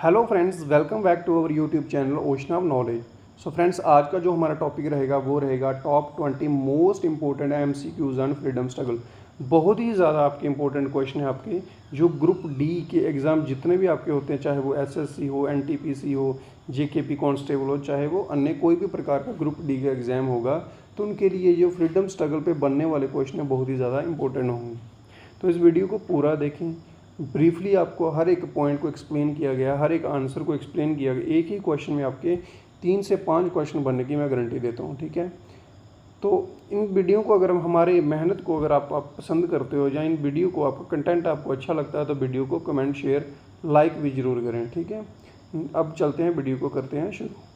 Hello friends, welcome back to our YouTube channel ocean of knowledge. So friends, आज का जो हमारा topic रहेगा वो रहेगा top 20 most important MCQs on freedom struggle. बहुत ही ज़्यादा आपके इंपॉर्टेंट क्वेश्चन है आपके, जो ग्रुप डी के एग्ज़ाम जितने भी आपके होते हैं, चाहे वो एसएससी हो, एनटीपीसी हो, जेकेपी कांस्टेबल हो, चाहे वो अन्य कोई भी प्रकार का ग्रुप डी का एग्ज़ाम होगा, तो उनके लिए जो फ्रीडम स्ट्रगल पे बनने वाले क्वेश्चन हैं बहुत ही ज़्यादा इंपॉर्टेंट होंगे। तो इस वीडियो को पूरा देखें। ब्रीफली आपको हर एक पॉइंट को एक्सप्लेन किया गया, हर एक आंसर को एक्सप्लेन किया गया। एक ही क्वेश्चन में आपके 3 से 5 क्वेश्चन बनने की मैं गारंटी देता हूँ, ठीक है। तो इन वीडियो को अगर हमारे मेहनत को अगर आप पसंद करते हो, या इन वीडियो को आपका कंटेंट आपको अच्छा लगता है, तो वीडियो को कमेंट शेयर लाइक भी ज़रूर करें, ठीक है। अब चलते हैं, वीडियो को करते हैं शुरू।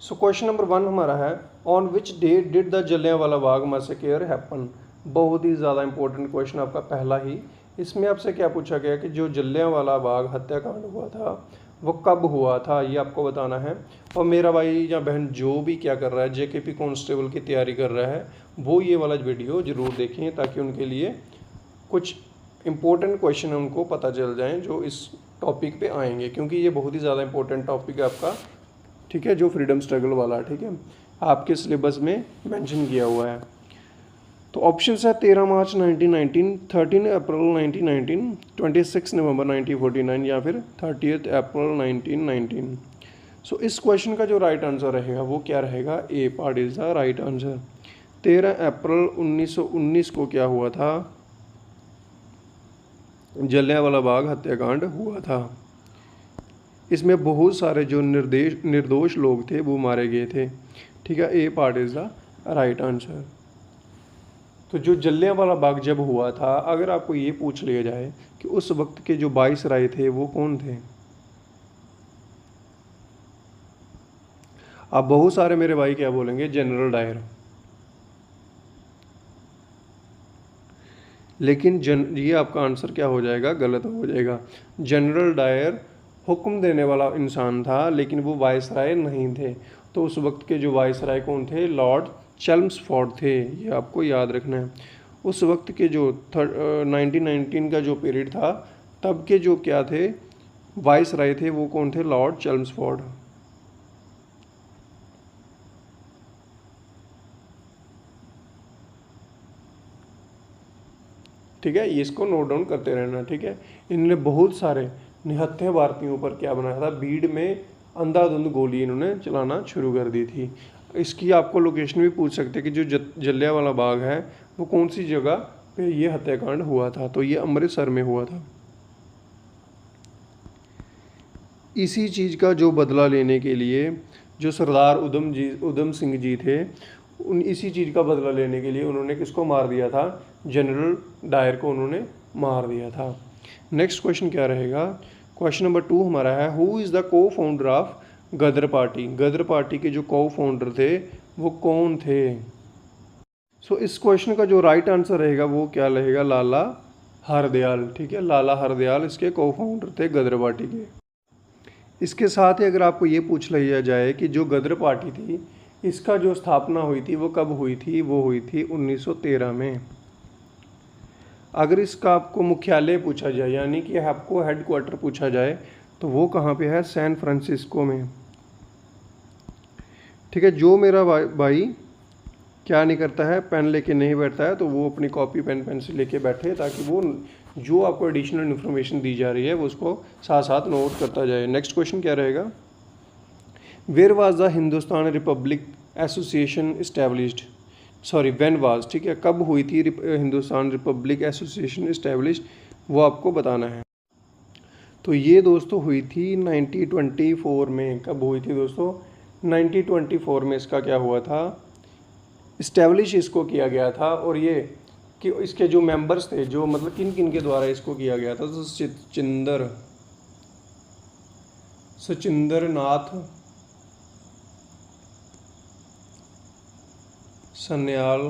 सो क्वेश्चन नंबर 1 हमारा है, on which date did the Jallianwala Bagh massacre happen. बहुत ही ज़्यादा इंपॉर्टेंट क्वेश्चन आपका पहला ही। इसमें आपसे क्या पूछा गया कि जो जलियांवाला बाग हत्याकांड हुआ था वो कब हुआ था, ये आपको बताना है। और मेरा भाई या बहन जो भी क्या कर रहा है, जेकेपी कांस्टेबल की तैयारी कर रहा है, वो ये वाला वीडियो ज़रूर देखें, ताकि उनके लिए कुछ इंपॉर्टेंट क्वेश्चन उनको पता चल जाएँ जो इस टॉपिक पे आएंगे, क्योंकि ये बहुत ही ज़्यादा इंपॉर्टेंट टॉपिक है आपका, ठीक है, जो फ्रीडम स्ट्रगल वाला, ठीक है, आपके सिलेबस में मेंशन किया हुआ है। तो ऑप्शंस है 13 मार्च 1919, 13 अप्रैल 1919, 26 नवंबर 1949 या फिर 30 अप्रैल 1919। सो इस क्वेश्चन का जो राइट आंसर रहेगा वो क्या रहेगा, A part is the right answer. 13 अप्रैल 1919 को क्या हुआ था, जलियांवाला बाग हत्याकांड हुआ था। इसमें बहुत सारे जो निर्दोष लोग थे वो मारे गए थे, ठीक है। A part is the right answer. तो जो जलियांवाला बाग जब हुआ था, अगर आपको ये पूछ लिया जाए कि उस वक्त के जो वाइसराय थे वो कौन थे, आप बहुत सारे मेरे भाई क्या बोलेंगे, जनरल डायर। लेकिन ये आपका आंसर क्या हो जाएगा, गलत हो जाएगा। जनरल डायर हुक्म देने वाला इंसान था, लेकिन वो वाइसराय नहीं थे। तो उस वक्त के जो वाइसराय कौन थे, लॉर्ड चेम्सफोर्ड थे, ये आपको याद रखना है। उस वक्त के जो 1919 का जो पीरियड था, तब के जो क्या थे वाइसराय थे, वो कौन थे, लॉर्ड चेम्सफोर्ड। ठीक है, इसको नोट डाउन करते रहना, ठीक है। इन्होंने बहुत सारे निहत्थे भारतीयों पर क्या बनाया था, भीड़ में अंधाधुंध गोली इन्होंने चलाना शुरू कर दी थी। इसकी आपको लोकेशन भी पूछ सकते हैं कि जो जलियांवाला बाग है वो कौन सी जगह पे ये हत्याकांड हुआ था, तो ये अमृतसर में हुआ था। इसी चीज़ का जो बदला लेने के लिए जो सरदार उधम सिंह जी थे, इसी चीज़ का बदला लेने के लिए उन्होंने किसको मार दिया था, जनरल डायर को उन्होंने मार दिया था। नेक्स्ट क्वेश्चन क्या रहेगा, क्वेश्चन नंबर 2 हमारा है, who is the co founder of Ghadar party. Ghadar party के जो को फाउंडर थे वो कौन थे। सो इस क्वेश्चन का जो राइट आंसर रहेगा वो क्या रहेगा, लाला हरदयाल, ठीक है। लाला हरदयाल इसके को फाउंडर थे गदर पार्टी के। इसके साथ ही अगर आपको ये पूछ लिया जाए कि जो गदर पार्टी थी, इसका जो स्थापना हुई थी वो कब हुई थी, वो हुई थी 1913 में। अगर इसका आपको मुख्यालय पूछा जाए, यानी कि आपको हेडक्वार्टर पूछा जाए, तो वो कहाँ पे है, सैन फ्रांसिस्को में, ठीक है। जो मेरा भाई क्या नहीं करता है, पेन लेके नहीं बैठता है, तो वो अपनी कॉपी पेन पेंसिल लेके बैठे, ताकि वो जो आपको एडिशनल इन्फॉर्मेशन दी जा रही है वो उसको साथ साथ नोट करता जाए। नेक्स्ट क्वेश्चन क्या रहेगा, where was the Hindustan Republic Association established, sorry when was, ठीक है, कब हुई थी हिंदुस्तान रिपब्लिक एसोसिएशन इस्टेब्लिश्ड, वो आपको बताना है। तो ये दोस्तों हुई थी 1924 में। कब हुई थी दोस्तों, 1924 में इसका क्या हुआ था, इस्टेब्लिश इसको किया गया था। और ये कि इसके जो मेंबर्स थे, जो मतलब किन किन के द्वारा इसको किया गया था, तो सचिंदर नाथ सन्याल,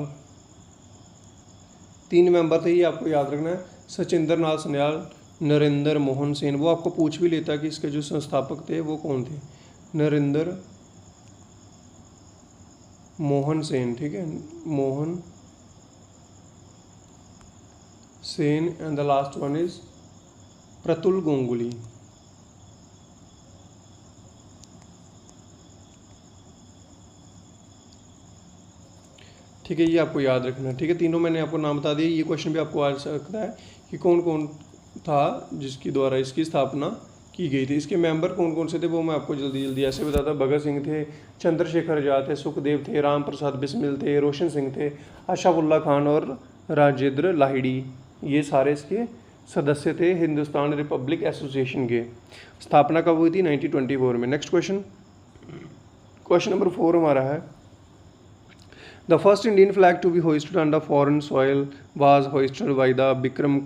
3 मेंबर थे, ये आपको याद रखना है, सचिंदर नाथ सन्याल, नरेंद्र मोहन सेन। वो आपको पूछ भी लेता कि इसके जो संस्थापक थे वो कौन थे, नरेंद्र मोहन सेन, ठीक है, Mohan Sen, and the last one is Pratul Ganguly. ठीक है, ये आपको याद रखना है। ठीक है, तीनों मैंने आपको नाम बता दिए। ये क्वेश्चन भी आपको आ सकता है कि कौन कौन था जिसके द्वारा इसकी स्थापना की गई थी। इसके मेंबर कौन कौन से थे वो मैं आपको जल्दी जल्दी ऐसे बताता। भगत सिंह थे, चंद्रशेखर आजाद थे, सुखदेव थे, राम प्रसाद बिस्मिल थे, रोशन सिंह थे, अशफाकुल्ला खान और राजेंद्र लाहिड़ी, ये सारे इसके सदस्य थे हिंदुस्तान रिपब्लिक एसोसिएशन के। स्थापना कब हुई थी? 1924 में। नेक्स्ट क्वेश्चन, क्वेश्चन नंबर 4 हमारा है, the first Indian flag to be hoisted on the foreign soil was hoisted by the Bhikaji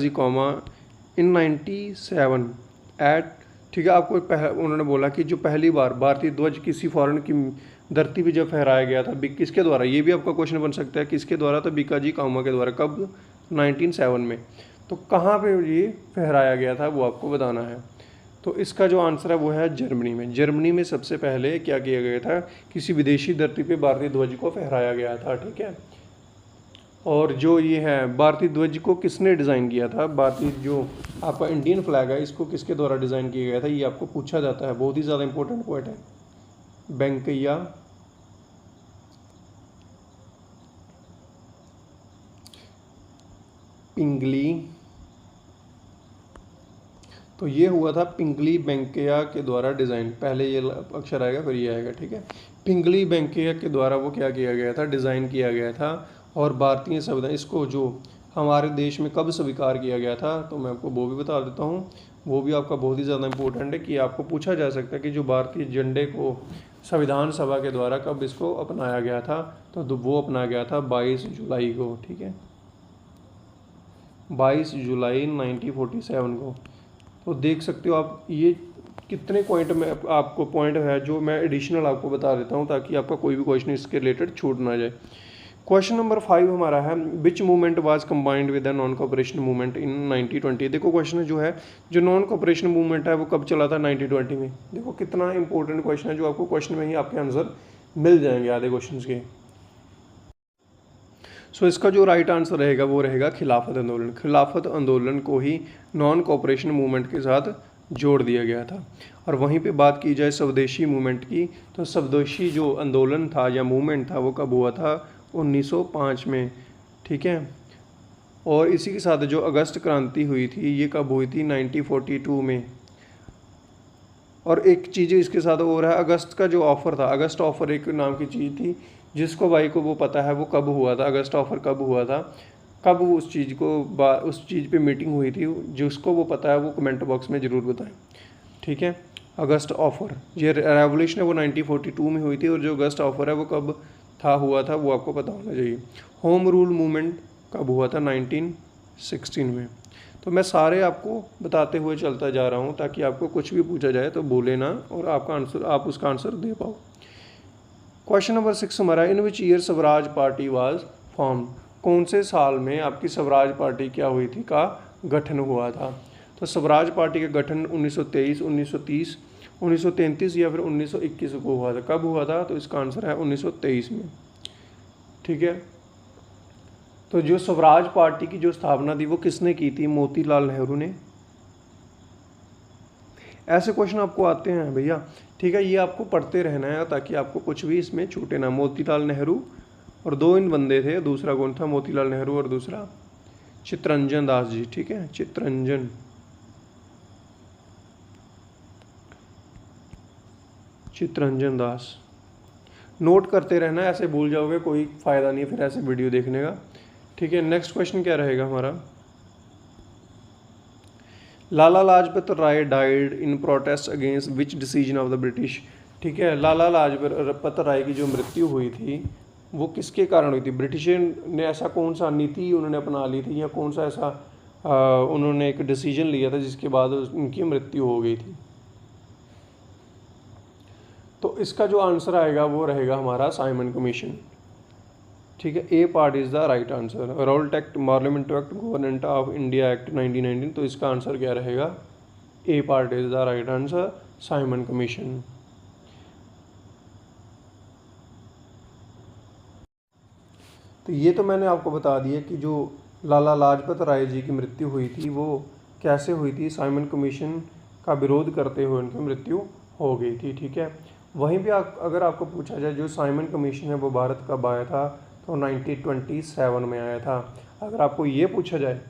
Cama in 97 eight, ठीक है, आपको उन्होंने बोला कि जो पहली बार भारतीय ध्वज किसी फॉरेन की धरती पे जब फहराया गया था, किसके द्वारा, ये भी आपका क्वेश्चन बन सकता है, किसके द्वारा? तो बिकाजी कामा के द्वारा। कब? 1907 में। तो कहाँ पे ये फहराया गया था वो आपको बताना है। तो इसका जो आंसर है वो है जर्मनी में। जर्मनी में सबसे पहले क्या किया गया था, किसी विदेशी धरती पे भारतीय ध्वज को फहराया गया था। ठीक है, और जो ये है भारतीय ध्वज को किसने डिज़ाइन किया था, भारतीय जो आपका इंडियन फ्लैग है इसको किसके द्वारा डिज़ाइन किया गया था, ये आपको पूछा जाता है। बहुत ही ज़्यादा इंपॉर्टेंट पॉइंट है। वेंकैया पिंगली, तो ये हुआ था पिंगली वेंकैया के द्वारा डिज़ाइन। पहले ये अक्षर आएगा फिर ये आएगा। ठीक है, पिंगली वेंकैया के द्वारा वो क्या किया गया था, डिज़ाइन किया गया था। और भारतीय संविधान इसको जो हमारे देश में कब स्वीकार किया गया था, तो मैं आपको वो भी बता देता हूँ। वो भी आपका बहुत ही ज़्यादा इंपॉर्टेंट है कि आपको पूछा जा सकता है कि जो भारतीय झंडे को संविधान सभा के द्वारा कब इसको अपनाया गया था, तो वो अपनाया गया था 22 जुलाई को। ठीक है, 22 जुलाई 1947 को। तो देख सकते हो आप ये कितने पॉइंट में आपको पॉइंट है जो मैं एडिशनल आपको बता देता हूँ ताकि आपका कोई भी क्वेश्चन इसके रिलेटेड छूट ना जाए। क्वेश्चन नंबर 5 हमारा है, विच movement was combined with the non cooperation movement in 1920। देखो क्वेश्चन जो है, जो नॉन कॉपरेशन मूवमेंट है वो कब चला था? 1920 में। देखो कितना इंपॉर्टेंट क्वेश्चन है जो आपको क्वेश्चन में ही आपके आंसर मिल जाएंगे आधे क्वेश्चन के। सो इसका जो राइट आंसर रहेगा वो रहेगा खिलाफत आंदोलन। खिलाफत आंदोलन को ही नॉन कॉपरेशन मूवमेंट के साथ जोड़ दिया गया था। और वहीं पे बात की जाए स्वदेशी मूवमेंट की, तो स्वदेशी जो आंदोलन था या मूवमेंट था वो कब हुआ था? 1905 में। ठीक है, और इसी के साथ जो अगस्त क्रांति हुई थी ये कब हुई थी? 1942 में। और एक चीज़ इसके साथ और है, अगस्त का जो ऑफ़र था, अगस्त ऑफ़र एक नाम की चीज़ थी जिसको भाई को वो पता है वो कब हुआ था, अगस्त ऑफ़र कब हुआ था, कब उस चीज़ को उस चीज़ पे मीटिंग हुई थी, जिसको वो पता है वो कमेंट बॉक्स में ज़रूर बताएं। ठीक है, अगस्त ऑफ़र, ये रेवोल्यूशन है वो 1942 में हुई थी, और जो अगस्त ऑफ़र है वो कब हुआ था वो आपको पता होना चाहिए। होम रूल मूवमेंट कब हुआ था? 1916 में। तो मैं सारे आपको बताते हुए चलता जा रहा हूँ ताकि आपको कुछ भी पूछा जाए तो बोले ना, और आपका आंसर आप उसका आंसर दे पाओ। क्वेश्चन नंबर 6 हमारा, in which year Swaraj party was form. कौन से साल में आपकी स्वराज पार्टी क्या हुई थी का गठन हुआ था? तो स्वराज पार्टी का गठन 1923, 1930, 1933 या फिर 1921 को हुआ था। कब हुआ था? तो इसका आंसर है 1923 में। ठीक है, तो जो स्वराज पार्टी की जो स्थापना थी वो किसने की थी? मोतीलाल नेहरू ने। ऐसे क्वेश्चन आपको आते हैं भैया। ठीक है, ये आपको पढ़ते रहना है ताकि आपको कुछ भी इसमें छूटे ना। मोतीलाल नेहरू, और दो इन बंदे थे, दूसरा कौन था? मोतीलाल नेहरू और दूसरा चित्तरंजन दास जी। ठीक है, चित्तरंजन दास। नोट करते रहना, ऐसे भूल जाओगे कोई फ़ायदा नहीं फिर ऐसे वीडियो देखने का। ठीक है, नेक्स्ट क्वेश्चन क्या रहेगा हमारा? Lala Lajpat Rai died in protest against which decision of the British. ठीक है, लाला लाजपत राय की जो मृत्यु हुई थी वो किसके कारण हुई थी? ब्रिटिश ने ऐसा कौन सा नीति उन्होंने अपना ली थी, या कौन सा ऐसा उन्होंने एक डिसीजन लिया था जिसके बाद उनकी मृत्यु हो गई थी? तो इसका जो आंसर आएगा वो रहेगा हमारा साइमन कमीशन। ठीक है, A part is the right answer. Rowlatt act, parliament act, government of India act 1919। तो इसका आंसर क्या रहेगा? A part is the right answer, Simon commission. तो ये तो मैंने आपको बता दिया कि जो लाला लाजपत राय जी की मृत्यु हुई थी वो कैसे हुई थी, साइमन कमीशन का विरोध करते हुए उनकी मृत्यु हो गई थी। ठीक है, वहीं पे अगर आपको पूछा जाए जो साइमन कमीशन है वो भारत कब आया था, तो 1927 में आया था। अगर आपको ये पूछा जाए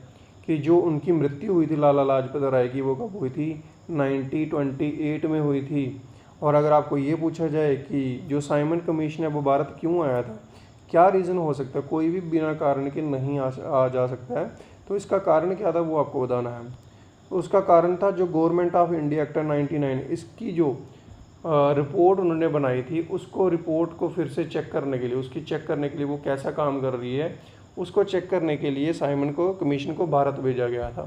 कि जो उनकी मृत्यु हुई थी लाला लाजपत राय की वो कब हुई थी, 1928 में हुई थी। और अगर आपको ये पूछा जाए कि जो साइमन कमीशन है वो भारत क्यों आया था, क्या रीज़न हो सकता है, कोई भी बिना कारण के नहीं आ जा सकता है, तो इसका कारण क्या था वो आपको बताना है। तो उसका कारण था जो गवर्नमेंट ऑफ इंडिया एक्ट 99, इसकी जो रिपोर्ट उन्होंने बनाई थी, उसको रिपोर्ट को फिर से चेक करने के लिए, उसकी चेक करने के लिए वो कैसा काम कर रही है उसको चेक करने के लिए साइमन को कमीशन को भारत भेजा गया था।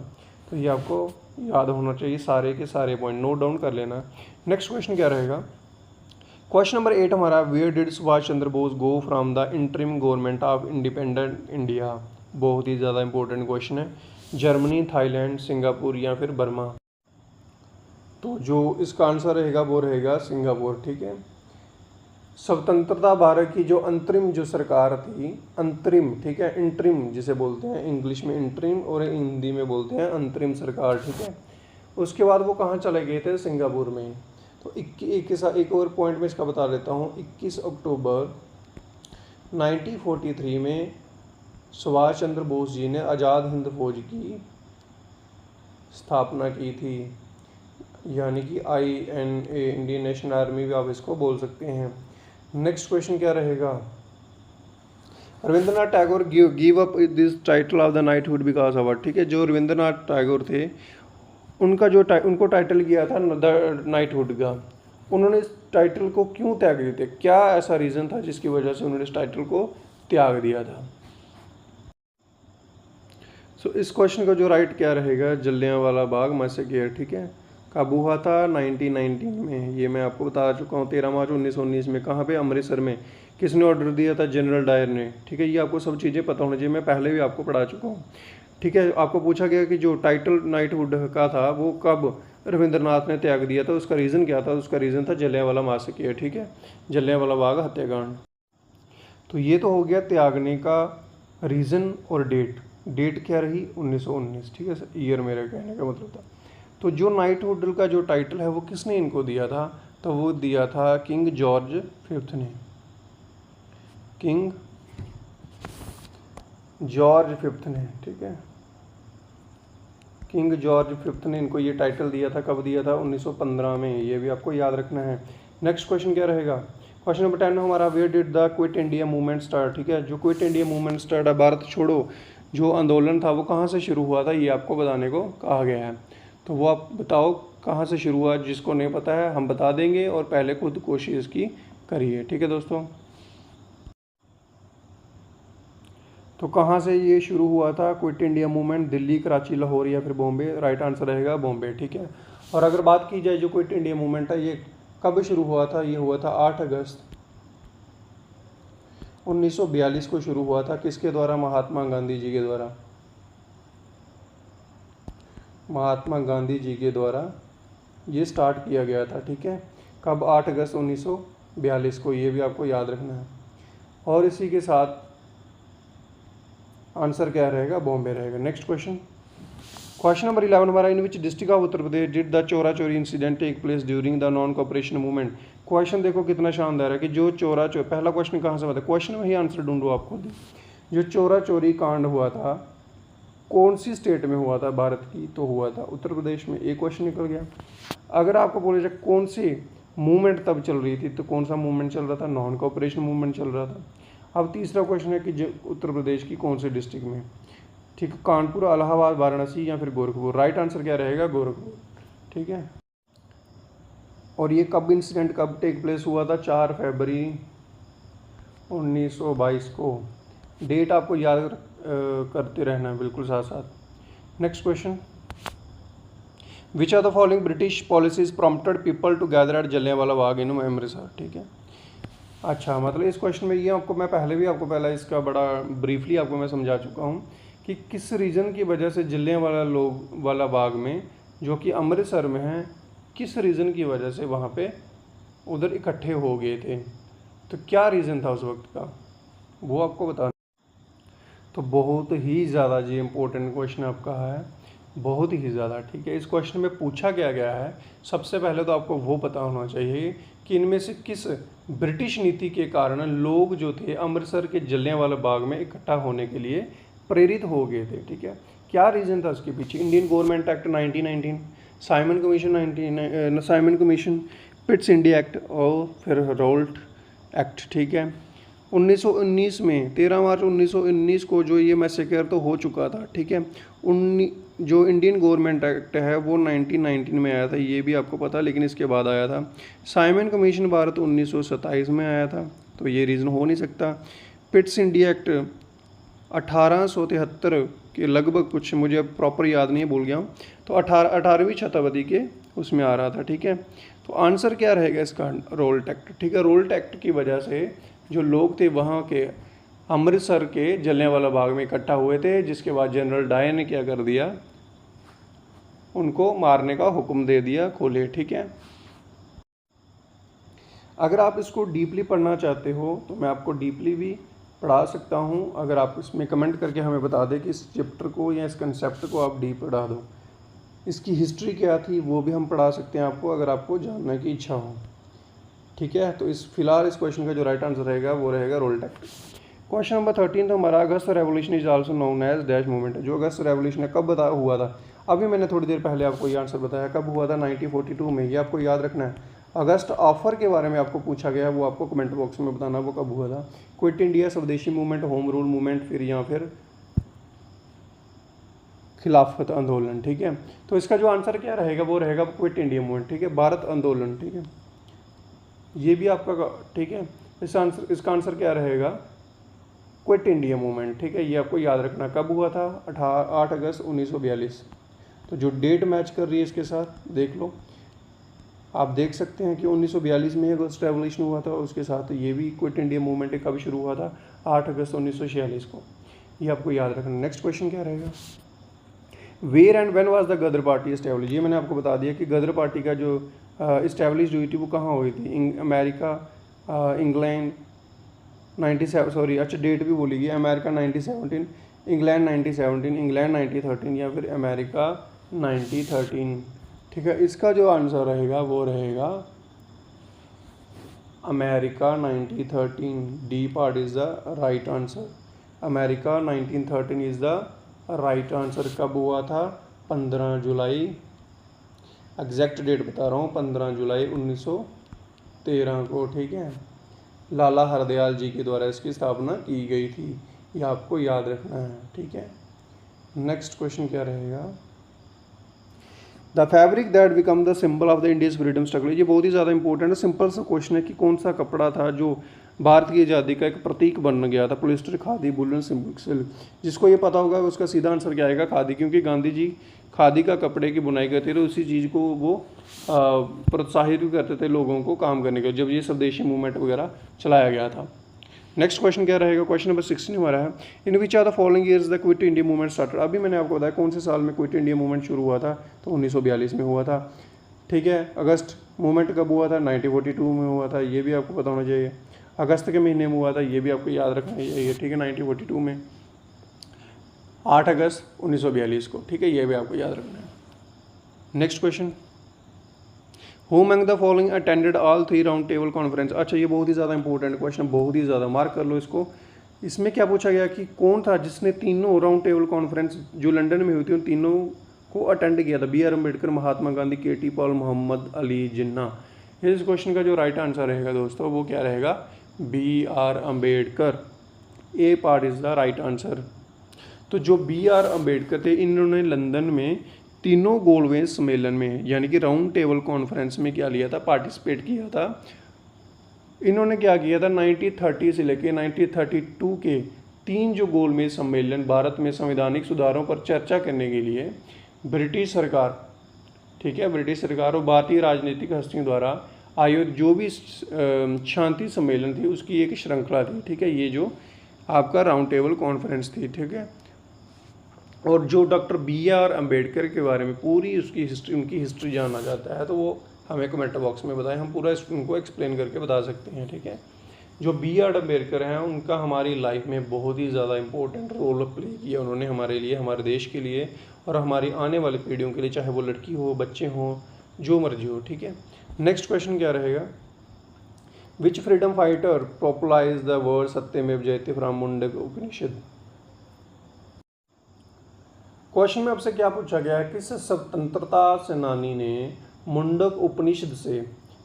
तो ये आपको याद होना चाहिए, सारे के सारे पॉइंट नोट डाउन कर लेना। नेक्स्ट क्वेश्चन क्या रहेगा, क्वेश्चन नंबर 8 हमारा, where did Subhash Chandra Bose go from the interim government of independent India. बहुत ही ज़्यादा इंपॉर्टेंट क्वेश्चन है, जर्मनी, थाईलैंड, सिंगापुर या फिर बर्मा। तो जो इसका आंसर रहेगा वो रहेगा सिंगापुर। ठीक है, स्वतंत्रता भारत की जो अंतरिम जो सरकार थी, अंतरिम, ठीक है, इंटरिम जिसे बोलते हैं इंग्लिश में इंटरिम और हिंदी में बोलते हैं अंतरिम सरकार। ठीक है, उसके बाद वो कहाँ चले गए थे, सिंगापुर में। तो एक और पॉइंट में इसका बता देता हूँ, 21 अक्टूबर 1943 में सुभाष चंद्र बोस जी ने आज़ाद हिंद फौज की स्थापना की थी, यानी कि INA, इंडियन नेशनल आर्मी भी आप इसको बोल सकते हैं। नेक्स्ट क्वेश्चन क्या रहेगा, Rabindranath Tagore give up this title of the knighthood because award. ठीक है, जो रविंद्रनाथ टैगोर थे उनका जो उनको टाइटल किया था द नाइटहुड का, उन्होंने इस टाइटल को क्यों त्याग दिए थे, क्या ऐसा रीज़न था जिसकी वजह से उन्होंने इस टाइटल को त्याग दिया था। सो इस क्वेश्चन का जो राइट क्या रहेगा, जलियांवाला बाग मैसेकर। ठीक है, कब हुआ था, 1919 में। ये मैं आपको बता चुका हूँ, 13 मार्च 1919 में। कहाँ पे, अमृतसर में। किसने ऑर्डर दिया था, जनरल डायर ने। ठीक है, ये आपको सब चीज़ें पता होनी चाहिए, मैं पहले भी आपको पढ़ा चुका हूँ। ठीक है, आपको पूछा गया कि जो टाइटल नाइटहुड का था वो कब रविंद्रनाथ ने त्याग दिया था, उसका रीज़न क्या था, उसका रीज़न था जलियांवाला मैसेकर। ठीक है, जलियांवाला बाग हत्याकांड। तो ये तो हो गया त्यागने का रीज़न और डेट क्या रही, 1919। ठीक है, ईयर मेरा कहने का मतलब था। तो जो नाइटहुड का जो टाइटल है वो किसने इनको दिया था, तो वो दिया था किंग जॉर्ज फिफ्थ ने। किंग जॉर्ज फिफ्थ ने। ठीक है, किंग जॉर्ज फिफ्थ ने इनको ये टाइटल दिया था, कब दिया था, 1915 में। ये भी आपको याद रखना है। नेक्स्ट क्वेश्चन क्या रहेगा, क्वेश्चन नंबर 10 हमारा, where did the quit India movement start. ठीक है, जो क्विट इंडिया मूवमेंट स्टार्ट है, भारत छोड़ो जो आंदोलन था वो कहाँ से शुरू हुआ था, ये आपको बताने को कहा गया है। तो वो आप बताओ कहाँ से शुरू हुआ, जिसको नहीं पता है हम बता देंगे, और पहले खुद कोशिश की करिए। ठीक है दोस्तों, तो कहाँ से ये शुरू हुआ था quit India movement, Delhi, Karachi, Lahore या फिर बॉम्बे। राइट आंसर रहेगा बॉम्बे। ठीक है, और अगर बात की जाए जो क्विट इंडिया मूवमेंट है ये कब शुरू हुआ था, ये हुआ था 8 अगस्त 1942 को शुरू हुआ था। किसके द्वारा, महात्मा गांधी जी के द्वारा। महात्मा गांधी जी के द्वारा ये स्टार्ट किया गया था। ठीक है, कब, 8 अगस्त 1942 को। ये भी आपको याद रखना है। और इसी के साथ आंसर क्या रहेगा, बॉम्बे रहेगा। नेक्स्ट क्वेश्चन, क्वेश्चन नंबर 11 हमारा, in which district of Uttar Pradesh did the Chaura Chauri incident take place during the non cooperation movement. Question देखो कितना शानदार है कि जो चोरा चोरी, पहला क्वेश्चन कहाँ से बता, क्वेश्चन में ही आंसर ढूंढो आपको। जो चोरा चोरी कांड हुआ था कौन सी स्टेट में हुआ था भारत की, तो हुआ था उत्तर प्रदेश में। एक क्वेश्चन निकल गया। अगर आपको बोले जाए कौन सी मूवमेंट तब चल रही थी, तो कौन सा मूवमेंट चल रहा था, नॉन कॉपरेशन मूवमेंट चल रहा था। अब तीसरा क्वेश्चन है कि जो उत्तर प्रदेश की कौन से डिस्ट्रिक्ट में। ठीक है, कानपुर, इलाहाबाद, वाराणसी या फिर गोरखपुर। राइट आंसर क्या रहेगा, गोरखपुर। ठीक है, और ये कब इंसिडेंट कब टेक प्लेस हुआ था, 4 फरवरी 1922 को। डेट आपको याद करते रहना है बिल्कुल साथ साथ। Next question, which are the following British policies prompted people to gather at Jallianwala Bagh in Amritsar. ठीक है, अच्छा, मतलब इस क्वेश्चन में ये आपको मैं पहला इसका बड़ा ब्रीफली आपको मैं समझा चुका हूँ कि किस रीज़न की वजह से जलियांवाला बाग में, जो कि अमृतसर में है, किस रीज़न की वजह से वहाँ पे उधर इकट्ठे हो गए थे। तो क्या रीज़न था उस वक्त का, वो आपको बताना। तो बहुत ही ज़्यादा जी इम्पोर्टेंट क्वेश्चन आपका है, बहुत ही ज़्यादा। ठीक है, इस क्वेश्चन में पूछा क्या गया है, सबसे पहले तो आपको वो पता होना चाहिए कि इनमें से किस ब्रिटिश नीति के कारण लोग जो थे अमृतसर के जलियांवाला बाग में इकट्ठा होने के लिए प्रेरित हो गए थे। ठीक है, क्या रीज़न था उसके पीछे? Indian government act 1919, Simon commission, Pitt's India act और फिर रोल्ट एक्ट। ठीक है, 1919 में 13 मार्च 1919 को जो ये मैसेकर तो हो चुका था। ठीक है, जो इंडियन गवर्नमेंट एक्ट है वो 1919 में आया था, ये भी आपको पता, लेकिन इसके बाद आया था। साइमन कमीशन भारत 1927 में आया था, तो ये रीज़न हो नहीं सकता। पिट्स इंडिया एक्ट 1873 के लगभग, कुछ मुझे अब प्रॉपर याद नहीं है, भूल गया हूँ, तो 18वीं शताब्दी के उसमें आ रहा था। ठीक है, तो आंसर क्या रहेगा इसका? Raoult act. ठीक है, रोल्ट एक्ट की वजह से जो लोग थे वहाँ के अमृतसर के जलियांवाला बाग में इकट्ठा हुए थे, जिसके बाद जनरल डायर ने क्या कर दिया, उनको मारने का हुक्म दे दिया खोले। ठीक है, अगर आप इसको डीपली पढ़ना चाहते हो तो मैं आपको डीपली भी पढ़ा सकता हूँ, अगर आप इसमें कमेंट करके हमें बता दें कि इस चैप्टर को या इस कंसेप्ट को आप डीप पढ़ा दो। इसकी हिस्ट्री क्या थी वो भी हम पढ़ा सकते हैं आपको, अगर आपको जानने की इच्छा हो। ठीक है, तो फिलहाल इस क्वेश्चन का जो राइट आंसर रहेगा वो रहेगा रोल्ट एक्ट। क्वेश्चन नंबर 13 तो हमारा August revolution is also known as dash movement. जो अगस्त रेवोल्यूशन है कब हुआ था? अभी मैंने थोड़ी देर पहले आपको ये आंसर बताया, कब हुआ था? 1942 में। ये आपको याद रखना है। अगस्त ऑफर के बारे में आपको पूछा गया है, वो आपको कमेंट बॉक्स में बताना वो कब हुआ था। क्विट इंडिया, स्वदेशी मूवमेंट, होम रूल मूवमेंट, फिर या फिर खिलाफत आंदोलन। ठीक है, तो इसका जो आंसर क्या रहेगा वो रहेगा क्विट इंडिया मूवमेंट। ठीक है, भारत आंदोलन। ठीक है, ये भी आपका ठीक है, इसका आंसर क्या रहेगा? Quit India movement. ठीक है, ये आपको याद रखना कब हुआ था? 8 अगस्त 1942। तो जो डेट मैच कर रही है इसके साथ, देख लो, आप देख सकते हैं कि 1942 में अगस्त रेवोल्यूशन हुआ था, उसके साथ ये भी क्विट इंडिया मूवमेंट कब शुरू हुआ था? 8 अगस्त 1946 को। ये आपको याद रखना। नेक्स्ट क्वेश्चन क्या रहेगा? Where and when was the Ghadar party establish? ये मैंने आपको बता दिया कि गदर पार्टी का जो इस्टेब्लिश हुई थी वो कहाँ हुई थी? अमेरिका, इंग्लैंड 97, सॉरी अच्छा डेट भी बोली गई, अमेरिका 1917, इंग्लैंड 1917, इंग्लैंड 1913 या फिर अमेरिका 1913। ठीक है, इसका जो आंसर रहेगा वो रहेगा America 1913। D part is the right answer. America 1913 is the right answer. कब हुआ था? 15 जुलाई, एग्जैक्ट डेट बता रहा हूँ, 15 जुलाई 1913 को। ठीक है, लाला हरदयाल जी के द्वारा इसकी स्थापना की गई थी, ये आपको याद रखना है। ठीक है, नेक्स्ट क्वेश्चन क्या रहेगा? The fabric that become the symbol of the India's freedom struggle. ये बहुत ही ज़्यादा इंपॉर्टेंट है, सिंपल सा क्वेश्चन है कि कौन सा कपड़ा था जो भारत की आज़ादी का एक प्रतीक बन गया था? Polyester, khadi, woollen, silk. जिसको ये पता होगा उसका सीधा आंसर क्या आएगा? खादी, क्योंकि गांधी जी खादी का कपड़े की बुनाई करते थे, उसी चीज़ को वो प्रोत्साहित भी करते थे लोगों को काम करने के, जब ये स्वदेशी मूवमेंट वगैरह चलाया गया था। नेक्स्ट क्वेश्चन क्या रहेगा? क्वेश्चन नंबर 16 हमारा है, in which are the following years the quit India movement started. अभी मैंने आपको बताया कौन से साल में क्विट इंडिया मूवमेंट शुरू हुआ था, तो 1942 में हुआ था। ठीक है, अगस्त मूवमेंट कब हुआ था? 1942 में हुआ था, ये भी आपको पता होना चाहिए। अगस्त के महीने में हुआ था, ये भी आपको याद रखना चाहिए। ठीक है, 1942 में, 8 अगस्त 1942 को। ठीक है, ये भी आपको याद रखना है। Next question, who among the following attended all 3 round table conference. अच्छा, ये बहुत ही ज़्यादा इंपॉर्टेंट क्वेश्चन, बहुत ही ज़्यादा, मार्क कर लो इसको। इसमें क्या पूछा गया कि कौन था जिसने तीनों राउंड टेबल कॉन्फ्रेंस जो लंदन में हुई थी उन तीनों को अटेंड किया था? B.R. Ambedkar, Mahatma Gandhi, K.T. Paul, Mohammad Ali Jinnah. इस क्वेश्चन का जो राइट आंसर रहेगा दोस्तों वो क्या रहेगा? B.R. Ambedkar. A part is the right answer. तो जो B.R. अम्बेडकर थे, इन्होंने लंदन में तीनों गोलमेज सम्मेलन में, यानी कि राउंड टेबल कॉन्फ्रेंस में क्या लिया था? पार्टिसिपेट किया था। इन्होंने क्या किया था? 1930 से लेकर 1932 के 3 जो गोलमेज सम्मेलन भारत में संवैधानिक सुधारों पर चर्चा करने के लिए ब्रिटिश सरकार, ठीक है, ब्रिटिश सरकार और भारतीय राजनीतिक हस्तियों द्वारा आयोजित जो भी शांति सम्मेलन थी उसकी एक श्रृंखला थी। ठीक है, ये जो आपका राउंड टेबल कॉन्फ्रेंस थी। ठीक है, और जो डॉक्टर B.R. अम्बेडकर के बारे में पूरी उसकी हिस्ट्री, उनकी हिस्ट्री जानना चाहता है तो वो हमें कमेंट बॉक्स में बताएं, हम पूरा उनको एक्सप्लेन करके बता सकते हैं। ठीक है, जो B.R. अम्बेडकर हैं उनका हमारी लाइफ में बहुत ही ज़्यादा इम्पोर्टेंट रोल प्ले किया उन्होंने हमारे लिए, हमारे देश के लिए और हमारी आने वाली पीढ़ियों के लिए, चाहे वो लड़की हो, बच्चे हों, जो मर्जी हो। ठीक है, नेक्स्ट क्वेश्चन क्या रहेगा, which freedom fighter popularise the word सत्यमेव जयते फ्रॉम मुंडक उपनिषद। क्वेश्चन में आपसे क्या पूछा गया है, किस स्वतंत्रता सेनानी ने मुंडक उपनिषद से,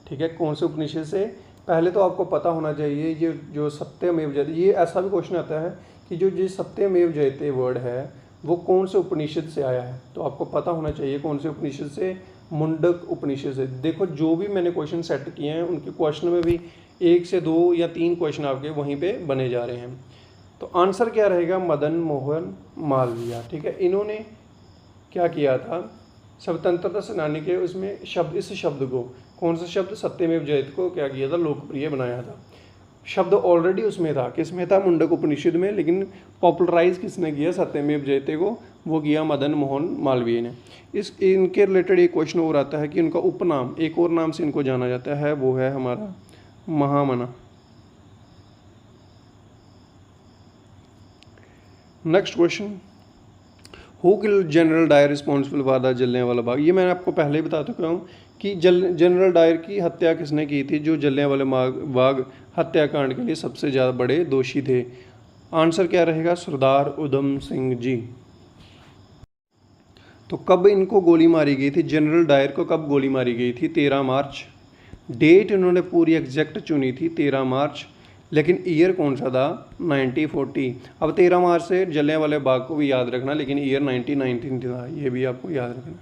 ठीक है, कौन से उपनिषद से, पहले तो आपको पता होना चाहिए ये जो सत्यमेव जयते, ये ऐसा भी क्वेश्चन आता है कि जो सत्यमेव जयते वर्ड है वो कौन से उपनिषद से आया है, तो आपको पता होना चाहिए कौन से उपनिषद से, मुंडक उपनिषद से। देखो जो भी मैंने क्वेश्चन सेट किए हैं उनके क्वेश्चन में भी 1 से 2 या 3 क्वेश्चन आपके वहीं पे बने जा रहे हैं। तो आंसर क्या रहेगा, मदन मोहन मालवीय। ठीक है, इन्होंने क्या किया था, स्वतंत्रता सेनानी के उसमें शब्द, इस शब्द को, कौन सा शब्द, सत्यमेव जयते को क्या किया था, लोकप्रिय बनाया था। शब्द ऑलरेडी उसमें था, किसमें था, मुंडक उपनिषद में, लेकिन पॉपुलराइज किसने किया, सत्यमेव जयते को, वो किया मदन मोहन मालवीय ने। इनके रिलेटेड एक क्वेश्चन और आता है कि उनका उपनाम, एक और नाम से इनको जाना जाता है, वो है हमारा Mahamana. Next question, who killed General Dyer responsible for the Jallianwala Bagh. ये मैंने आपको पहले ही बता चुका हूँ कि जनरल डायर की हत्या किसने की थी, जो जलियांवाला बाग हत्याकांड के लिए सबसे ज़्यादा बड़े दोषी थे। आंसर क्या रहेगा, सरदार उधम सिंह जी। तो कब इनको गोली मारी गई थी, जनरल डायर को कब गोली मारी गई थी, 13 मार्च। डेट इन्होंने पूरी एग्जैक्ट चुनी थी 13 मार्च, लेकिन ईयर कौन सा था, 1940। अब 13 मार्च से जलियांवाले बाग को भी याद रखना, लेकिन ईयर 1919 था, ये भी आपको याद रखना।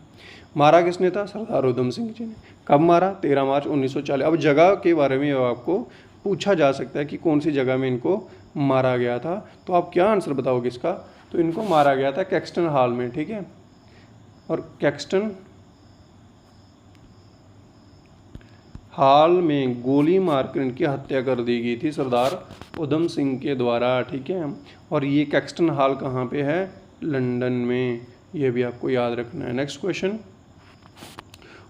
मारा किसने था, सरदार उधम सिंह जी ने। कब मारा, 13 मार्च 1940। अब जगह के बारे में आपको पूछा जा सकता है कि कौन सी जगह में इनको मारा गया था, तो आप क्या आंसर बताओगे इसका, तो इनको मारा गया था कैक्सटन हॉल में। ठीक है, और कैक्सटन हाल में गोली मारकर इनकी हत्या कर दी गई थी सरदार उधम सिंह के द्वारा। ठीक है, और ये कैक्सटन हॉल कहाँ पे है, लंदन में, ये भी आपको याद रखना है। Next question,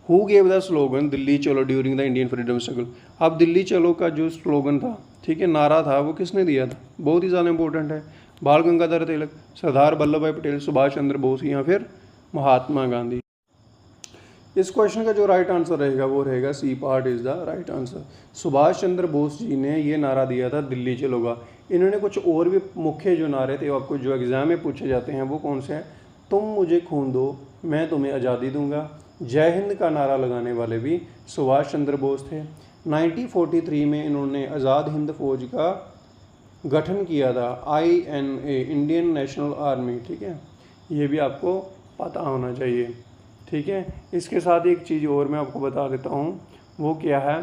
who gave the slogan Delhi चलो during the Indian freedom struggle. अब दिल्ली चलो का जो स्लोगन था, ठीक है, नारा था, वो किसने दिया था, बहुत ही ज़्यादा इंपॉर्टेंट है, बाल गंगाधर तिलक, सरदार वल्लभ भाई पटेल, सुभाष चंद्र बोस या फिर महात्मा गांधी। इस क्वेश्चन का जो राइट आंसर रहेगा वो रहेगा C part is the right answer. Subhash Chandra Bose ji ने ये नारा दिया था दिल्ली चलो का। इन्होंने कुछ और भी मुख्य जो नारे थे आपको जो एग्ज़ाम में पूछे जाते हैं वो कौन से हैं, तुम मुझे खून दो मैं तुम्हें आज़ादी दूंगा, जय हिंद का नारा लगाने वाले भी सुभाष चंद्र बोस थे। 1943 में इन्होंने आज़ाद हिंद फौज का गठन किया था, INA, इंडियन नेशनल आर्मी। ठीक है, ये भी आपको पता होना चाहिए। ठीक है, इसके साथ एक चीज़ और मैं आपको बता देता हूँ, वो क्या है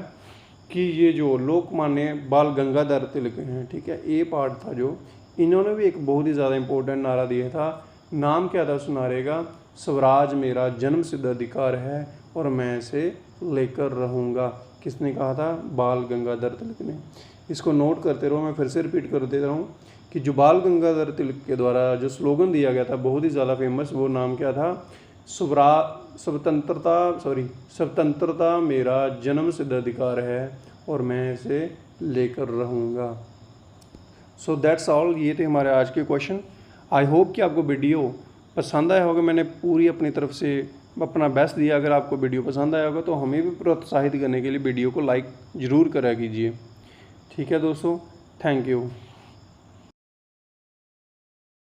कि ये जो लोकमान्य बाल गंगाधर तिलक हैं, ठीक है, ए पार्ट था जो, इन्होंने भी एक बहुत ही ज़्यादा इम्पोर्टेंट नारा दिया था। नाम क्या था उस नारे का, स्वराज मेरा जन्म सिद्ध अधिकार है और मैं इसे लेकर रहूँगा। किसने कहा था, बाल गंगाधर तिलक ने। इसको नोट करते रहो, मैं फिर से रिपीट कर देता हूँ कि जो बाल गंगाधर तिलक के द्वारा जो स्लोगन दिया गया था बहुत ही ज़्यादा फेमस, वो नाम क्या था, स्वतंत्रता मेरा जन्म सिद्ध अधिकार है और मैं इसे लेकर रहूँगा। सो दैट्स ऑल, ये थे हमारे आज के क्वेश्चन। आई होप कि आपको वीडियो पसंद आया होगा, मैंने पूरी अपनी तरफ से अपना बेस्ट दिया। अगर आपको वीडियो पसंद आया होगा तो हमें भी प्रोत्साहित करने के लिए वीडियो को लाइक ज़रूर करा कीजिए। ठीक है दोस्तों, थैंक यू।